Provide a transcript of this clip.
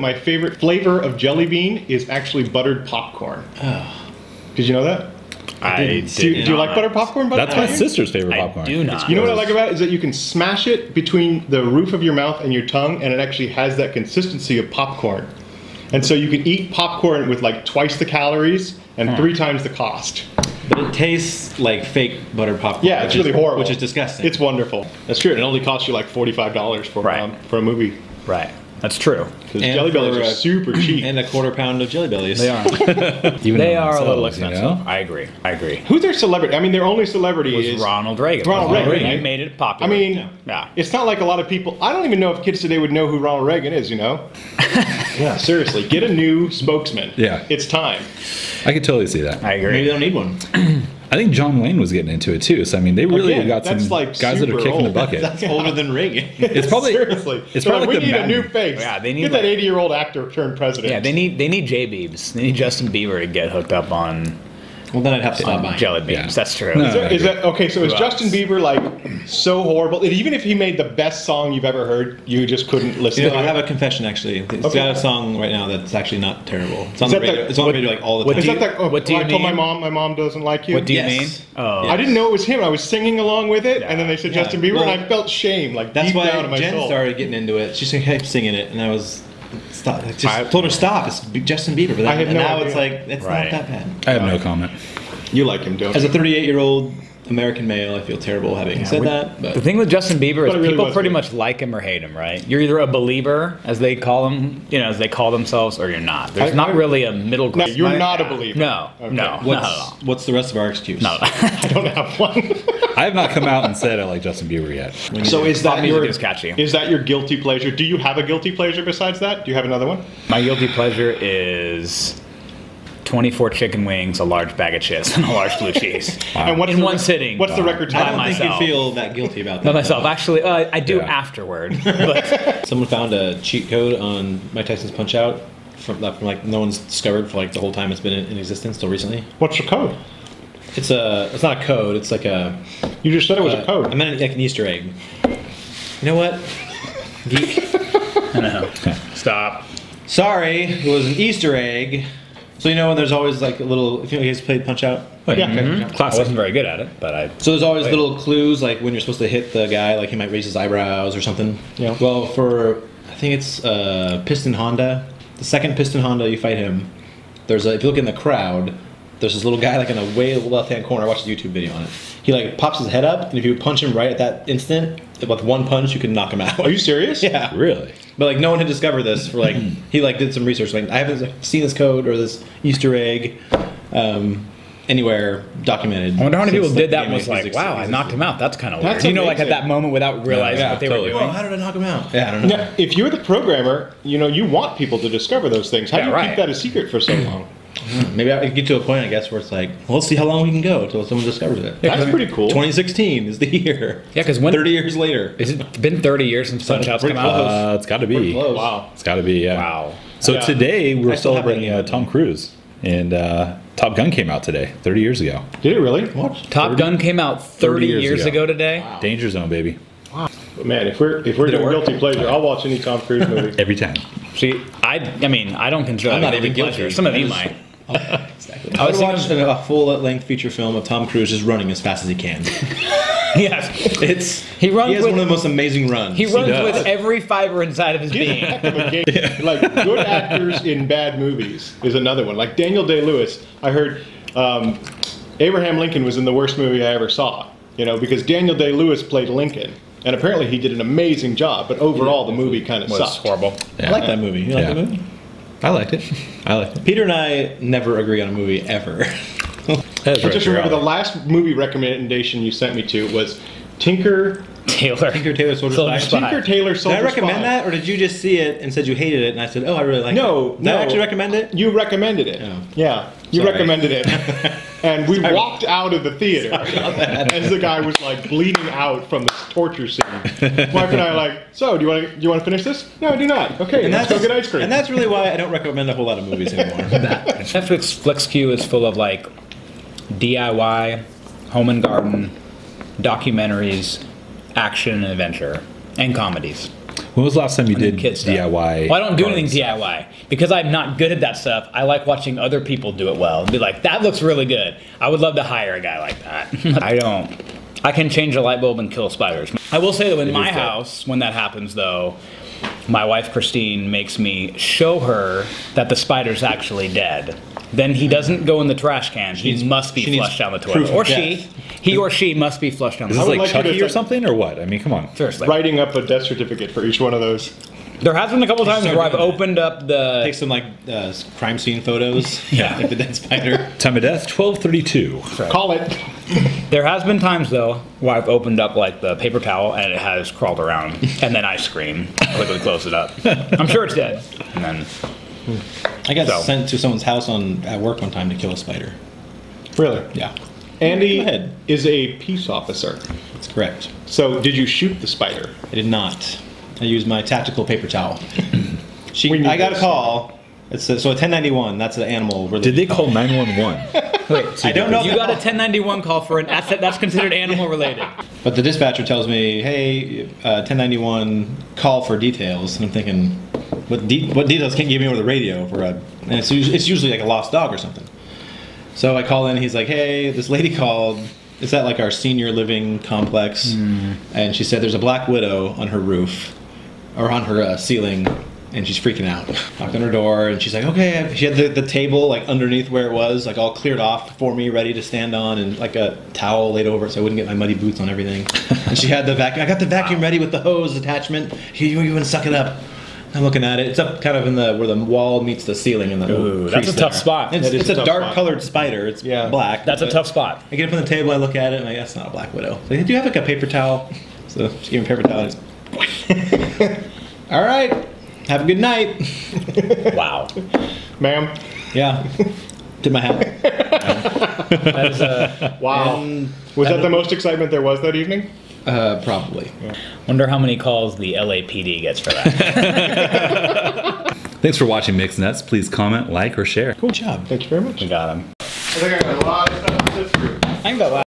that my favorite flavor of jelly bean is actually buttered popcorn. Oh. Did you know that? Do you like buttered popcorn? That's my sister's favorite popcorn. I do not. You know what I like about it is that you can smash it between the roof of your mouth and your tongue, and it actually has that consistency of popcorn. And so you can eat popcorn with like twice the calories and 3 times the cost. But it tastes like fake buttered popcorn. Yeah, it's really horrible. Which is disgusting. It's wonderful. That's true. It only costs you like $45 for a movie. Right. That's true. Because Jelly Bellies are super cheap. And a quarter pound of Jelly Bellies. They are. They are a little expensive. You know? I agree. Who's their celebrity? I mean, their only celebrity is Ronald Reagan. Ronald Reagan. He made it popular. I mean, it's not like a lot of people. I don't even know if kids today would know who Ronald Reagan is. You know? Yeah. Seriously, get a new spokesman. Yeah. It's time. I could totally see that. I agree. Maybe they don't need one. I think John Wayne was getting into it too. So I mean, they really got some like guys that are kicking the bucket. That's older than Reagan. It's probably seriously. It's probably like, like we need a new face. Yeah, they need get that 80-year-old actor turned president. Yeah, they need J-Beebs. They need Justin Bieber to get hooked up on. Well, then I'd have to stop buying jelly beans. Yeah. That's true. No, is that okay? So is Justin Bieber like so horrible? Even if he made the best song you've ever heard, you just couldn't listen to it? I have a confession actually. He's got a song right now that's actually not terrible. It's on the radio. It's on the radio like all the time. Is that that? What do you I told my mom doesn't like you. What do you mean? Oh, I didn't know it was him. I was singing along with it, and then they said Justin Bieber, and I felt shame, like that's deep why down in my Jen soul. started getting into it. She kept singing it, and I was. Stop. I told her stop. It's Justin Bieber, but now it's like it's not that bad. I have no comment. You like him, don't you? As a 38-year-old American male, I feel terrible having said that. But the thing with Justin Bieber is really people pretty much like him or hate him, right? You're either a believer, as they call them, as they call themselves, or you're not. There's not really a middle ground. No, you're not a believer. No, okay. no. What's the rest of our excuse? No, I don't have one. I have not come out and said I like Justin Bieber yet. So is that is catchy. Is that your guilty pleasure? Do you have a guilty pleasure besides that? Do you have another one? My guilty pleasure is 24 chicken wings, a large bag of chips, and a large blue cheese. And what's in one sitting. What's the record time? I don't think you feel that guilty about that. Not myself. Actually, I do afterward. But someone found a cheat code on Mike Tysons PunchOut from like no one's discovered for like the whole time it's been in existence till recently. What's your code? It's not a code. It's like a. You just said it was a code. I meant like an Easter egg. You know what? Geek. I know. Stop. Sorry, it was an Easter egg. So when there's always like a little. If you guys played PunchOut. Yeah. Classic. I wasn't very good at it, but I. So there's always little clues like when you're supposed to hit the guy, like he might raise his eyebrows or something. Yeah. Well, I think it's Piston Honda. The second Piston Honda, you fight him. If you look in the crowd. There's this little guy like in a way left-hand corner. I watched a YouTube video on it. He like pops his head up, and if you punch him right at that instant, with one punch, you can knock him out. Are you serious? Yeah. Really? But like no one had discovered this for like he like did some research. Like I haven't seen this code or this Easter egg anywhere documented. I wonder how many people did that and was like, wow, I knocked him out. That's kind of weird. Like at that moment without realizing what they were doing. Oh, how did I knock him out? Yeah, I don't know. Now, if you're the programmer, you want people to discover those things. How do you keep that a secret for so long? Maybe I could get to a point, I guess, where it's like, well, let's see how long we can go until someone discovers it. Yeah, that's pretty cool. 2016 is the year. Yeah, because 30 years later. Has it been 30 years since PunchOut's come out? It's got to be. Wow. It's got to be, yeah. Wow. So today we're celebrating Tom Cruise. And Top Gun came out today, 30 years ago. Did it really? What? Top Gun came out 30 years ago today? Wow. Danger Zone, baby. Wow. Man, if we're doing guilty pleasure, I'll watch any Tom Cruise movie. Every time. See, I mean, I don't consider I'm that not even guilty. guilty. Some of you might. Exactly. I was watching a full-length feature film of Tom Cruise just running as fast as he can. Yes, he has one of the most amazing runs. He runs with every fiber inside of his being. Like good actors in bad movies is another one. Like Daniel Day-Lewis, I heard Abraham Lincoln was in the worst movie I ever saw. Because Daniel Day-Lewis played Lincoln. And apparently he did an amazing job, but overall the movie kind of sucked. Horrible. Yeah. I like that movie. You like the movie? I liked it. Peter and I never agree on a movie ever. I just remember the last movie recommendation you sent me to was Tinker Tailor Soldier Spy. Tinker Tailor Soldier Spy. Did I recommend that, or did you just see it and said you hated it, and I said, oh, I really like it? No. Did I actually recommend it? You recommended it. Oh. Yeah, you recommended it. And we walked out of the theater as the guy was like bleeding out from this torture scene. Wife and I are like, so do you want to finish this? No, I do not. Okay, let's go get ice cream. And that's really why I don't recommend a whole lot of movies anymore. Netflix FlixQ is full of like DIY, home and garden, documentaries, action and adventure, and comedies. When was the last time you did kid stuff. DIY? Well, I don't do anything DIY because I'm not good at that stuff. I like watching other people do it well and be like, that looks really good. I would love to hire a guy like that. I don't. I can change a light bulb and kill spiders. I will say that in my house, when that happens though, my wife Christine makes me show her that the spider's actually dead. Then he doesn't go in the trash can. He must be flushed down the toilet. Or he or she must be flushed down the toilet. Is this like Chucky or something or what? I mean, come on. Seriously. Writing up a death certificate for each one of those. There has been a couple times where I've opened up the... Take some like crime scene photos. Yeah. Like the dead spider. Time of death, 12:32. Right. Call it. There has been times though where I've opened up like the paper towel and it has crawled around, and then I scream, quickly close it up. I'm sure it's dead. And then I got sent to someone's house at work one time to kill a spider. Really? Yeah. Andy is a peace officer. That's correct. So did you shoot the spider? I did not. I used my tactical paper towel. I got a call. It's so a 1091. That's an animal. Did they call 911? wait, so I don't know. You got a 1091 call for an asset that's considered animal related. But the dispatcher tells me, "Hey, 1091, call for details." And I'm thinking, what details can't you give me over the radio for a? And it's usually like a lost dog or something. So I call in. He's like, "Hey, this lady called. It's at like our senior living complex, and she said there's a black widow on her roof, or on her ceiling." And she's freaking out. Knocked on her door, and she's like, okay. She had the table like underneath where it was, like all cleared off for me, ready to stand on, and like a towel laid over it so I wouldn't get my muddy boots on everything. And she had the vacuum. I got the vacuum ready with the hose attachment. Here, you even suck it up. I'm looking at it. It's up kind of in the where the wall meets the ceiling in the. Ooh, that's a tough spot. It's a dark colored spider. It's black. That's a tough spot. I get up on the table, I look at it, and that's not a black widow. So, do you have like a paper towel? So she gave me a paper towel. All right. Have a good night. Wow. Ma'am? Yeah. Tip my hat. That is, wow. Was that the most excitement there was that evening? Probably. Yeah. Wonder how many calls the LAPD gets for that. Thanks for watching Mixed Nuts. Please comment, like, or share. Cool job. Thank you very much. We got him. I think I got a lot of stuff to sift through. I think that